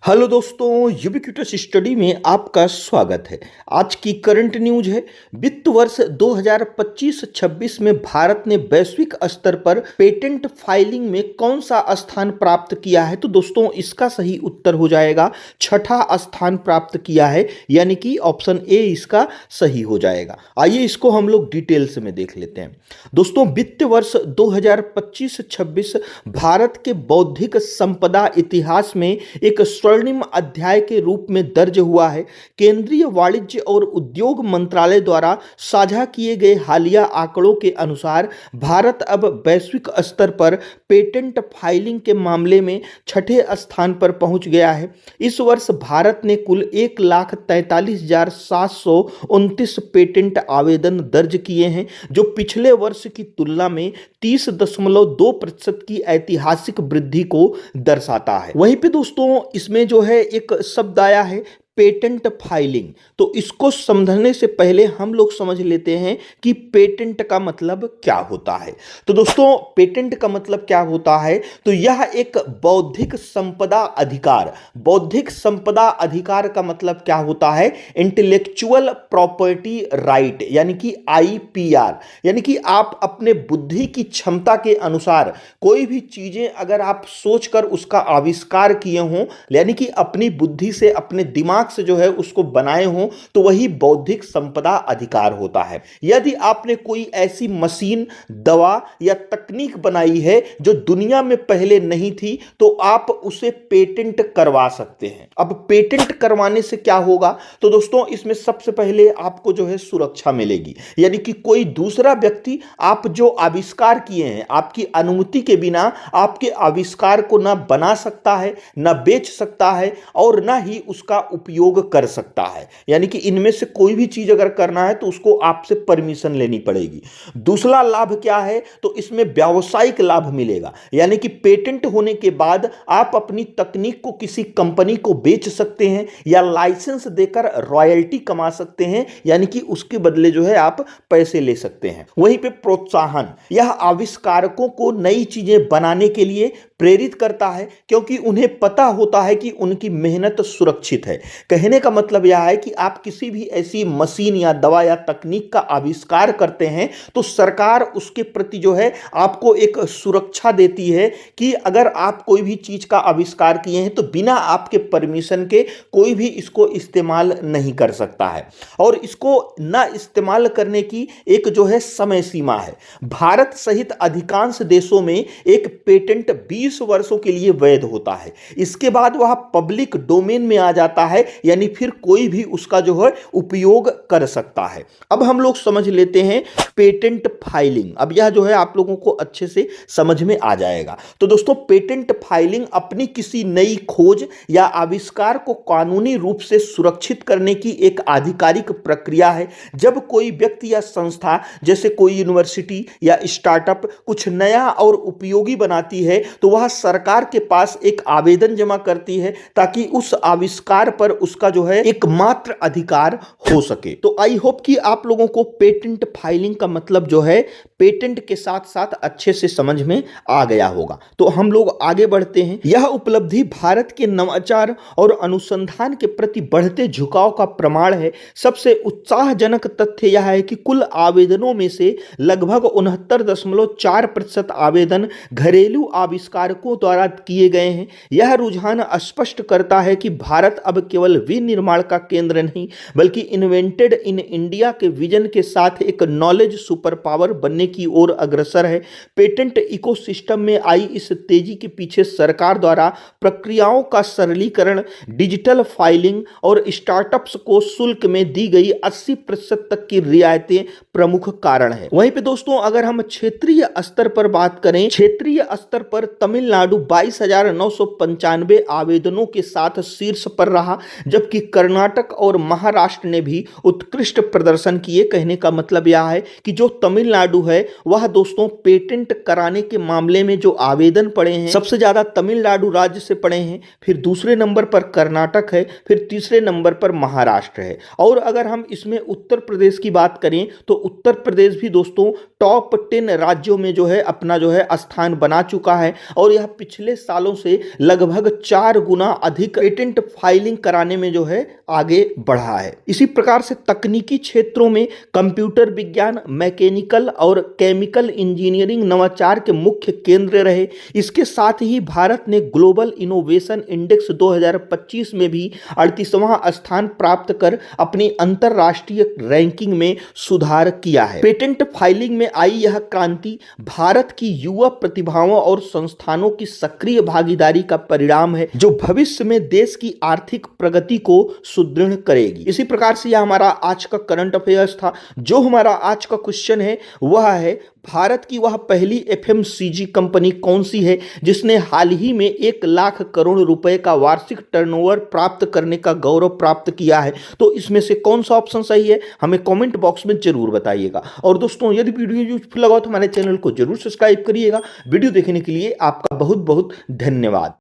Hello दोस्तों, ubiquitous study में आपका स्वागत है। आज की करंट न्यूज है। वित्त वर्ष 2025-26 में भारत ने वैश्विक स्तर पर पेटेंट फाइलिंग में कौन सा स्थान प्राप्त किया है? तो दोस्तों इसका सही उत्तर हो जाएगा छठा स्थान प्राप्त किया है, यानी कि ऑप्शन ए इसका सही हो जाएगा। आइए इसको हम लोग डिटेल्स में देख लेते हैं। दोस्तों वित्त वर्ष 2025-26 भारत के बौद्धिक संपदा इतिहास में एक स्वर्णिम अध्याय के रूप में दर्ज हुआ है। केंद्रीय वाणिज्य और उद्योग मंत्रालय द्वारा साझा किए गए हालिया आंकड़ों के अनुसार भारत अब वैश्विक स्तर पर पेटेंट फाइलिंग के मामले में छठे स्थान पर पहुंच गया है। इस वर्ष भारत ने कुल 1,43,729 पेटेंट आवेदन दर्ज किए हैं, जो पिछले वर्ष की तुलना में 30.2% की ऐतिहासिक वृद्धि को दर्शाता है। वहीं पे दोस्तों इसमें जो है एक शब्द आया है पेटेंट फाइलिंग। तो इसको समझने से पहले हम लोग समझ लेते हैं कि पेटेंट का मतलब क्या होता है। तो दोस्तों पेटेंट का मतलब क्या होता है? तो यह एक बौद्धिक संपदा अधिकार। बौद्धिक संपदा अधिकार का मतलब क्या होता है? इंटेलेक्चुअल प्रॉपर्टी राइट, यानी कि आईपीआर। यानी कि आप अपने बुद्धि की क्षमता के अनुसार कोई भी चीजें अगर आप सोचकर उसका आविष्कार किए हों, यानी कि अपनी बुद्धि से अपने दिमाग से जो है उसको बनाए हो, तो वही बौद्धिक संपदा अधिकार होता है। यदि आपने कोई ऐसी मशीन, दवा या तकनीक बनाई है जो दुनिया में पहले नहीं थी, तो आप उसे पेटेंट करवा सकते हैं। अब पेटेंट करवाने से क्या होगा? तो दोस्तों इसमें सबसे पहले आपको जो है सुरक्षा मिलेगी, यानी कि कोई दूसरा व्यक्ति आप जो आविष्कार किए हैं, आपकी अनुमति के बिना आपके आविष्कार को ना बना सकता है, ना बेच सकता है और ना ही उसका उपयोग कर सकता है। यानी कि इनमें से कोई भी चीज अगर करना है तो उसको आपसे परमिशन लेनी पड़ेगी। दूसरा लाभ क्या है? तो इसमें व्यावसायिक लाभ मिलेगा, यानी कि पेटेंट होने के बाद आप अपनी तकनीक को किसी कंपनी को बेच सकते हैं या लाइसेंस देकर रॉयल्टी कमा सकते हैं, यानी कि उसके बदले जो है आप पैसे ले सकते हैं। वहीं पे प्रोत्साहन, यह आविष्कारकों को नई चीजें बनाने के लिए प्रेरित करता है, क्योंकि उन्हें पता होता है कि उनकी मेहनत सुरक्षित है। कहने का मतलब यह है कि आप किसी भी ऐसी मशीन या दवा या तकनीक का आविष्कार करते हैं तो सरकार उसके प्रति जो है आपको एक सुरक्षा देती है कि अगर आप कोई भी चीज का आविष्कार किए हैं तो बिना आपके परमिशन के कोई भी इसको इस्तेमाल नहीं कर सकता है, और इसको ना इस्तेमाल करने की एक जो है समय सीमा है। भारत सहित अधिकांश देशों में एक पेटेंट 20 वर्षों के लिए वैध होता है। इसके बाद वह पब्लिक डोमेन में आ जाता है, यानी फिर कोई भी उसका जो है उपयोग कर सकता है। अब हम लोग समझ लेते हैं पेटेंट फाइलिंग। अब यह जो है आप लोगों को अच्छे से समझ में आ जाएगा। तो दोस्तों पेटेंट फाइलिंग अपनी किसी नई खोज या आविष्कार को कानूनी रूप से सुरक्षित करने की एक आधिकारिक प्रक्रिया है। जब कोई व्यक्ति या संस्था, जैसे कोई यूनिवर्सिटी या स्टार्टअप कुछ नया और उपयोगी बनाती है, तो वह सरकार के पास एक आवेदन जमा करती है ताकि उस आविष्कार पर उसका जो है एकमात्र अधिकार हो सके। तो आई होप कि आप लोगों को पेटेंट फाइलिंग का मतलब जो है पेटेंट के साथ साथ अच्छे से समझ में आ गया होगा। तो हम लोग आगे बढ़ते हैं। यह उपलब्धि भारत के नवाचार और अनुसंधान के प्रति बढ़ते झुकाव का प्रमाण है। सबसे उत्साहजनक तथ्य यह है कि कुल आवेदनों में से लगभग 69.4% आवेदन घरेलू आविष्कारकों द्वारा किए गए हैं। यह रुझान स्पष्ट करता है कि भारत अब केवल विनिर्माण का केंद्र नहीं, बल्कि इन्वेंटेड इन इंडिया के विजन के साथ एक नॉलेज सुपर पावर बनने की ओर अग्रसर है। पेटेंट इकोसिस्टम में आई इस तेजी के पीछे सरकार द्वारा प्रक्रियाओं का सरलीकरण, डिजिटल फाइलिंग और स्टार्टअप्स को शुल्क में दी गई 80% तक की रियायतें प्रमुख कारण है। वहीं पे दोस्तों अगर हम क्षेत्रीय स्तर पर बात करें, क्षेत्रीय स्तर पर तमिलनाडु 22,995 आवेदनों के साथ शीर्ष पर रहा, जबकि कर्नाटक और महाराष्ट्र ने भी उत्कृष्ट प्रदर्शन किए। कहने का मतलब यह है कि जो तमिलनाडु है है वह दोस्तों पेटेंट कराने के मामले में जो आवेदन पड़े हैं सबसे ज्यादा तमिलनाडु राज्य से पड़े हैं, फिर दूसरे नंबर पर कर्नाटक है, फिर तीसरे नंबर पर महाराष्ट्र है। और अगर हम इसमें उत्तर प्रदेश की बात करें तो उत्तर प्रदेश भी दोस्तों टॉप 10 राज्यों में जो है अपना जो है स्थान बना चुका है और यह पिछले सालों से लगभग 4 गुना अधिक पेटेंट फाइलिंग कराने में जो है आगे बढ़ा है। इसी प्रकार से तकनीकी क्षेत्रों में कंप्यूटर विज्ञान, मैकेनिकल और केमिकल इंजीनियरिंग नवाचार के मुख्य केंद्र रहे। इसके साथ ही भारत ने ग्लोबल इनोवेशन इंडेक्स 2025 में भी 38वां स्थान प्राप्त कर अपनी अंतरराष्ट्रीय रैंकिंग में सुधार किया है। पेटेंट फाइलिंग में आई यह क्रांति भारत की युवा प्रतिभाओं और संस्थानों की सक्रिय भागीदारी का परिणाम है, जो भविष्य में देश की आर्थिक प्रगति को सुदृढ़ करेगी। इसी प्रकार से यह हमारा आज का करंट अफेयर्स था। जो हमारा आज का क्वेश्चन है वह है, भारत की वह पहली एफएमसीजी कंपनी कौन सी है जिसने हाल ही में 1 लाख करोड़ रुपए का वार्षिक टर्नओवर प्राप्त करने का गौरव प्राप्त किया है? तो इसमें से कौन सा ऑप्शन सही है हमें कमेंट बॉक्स में जरूर बताइएगा। और दोस्तों यदि वीडियो यूजफुल लगा तो हमारे चैनल को जरूर सब्सक्राइब करिएगा। वीडियो देखने के लिए आपका बहुत बहुत धन्यवाद।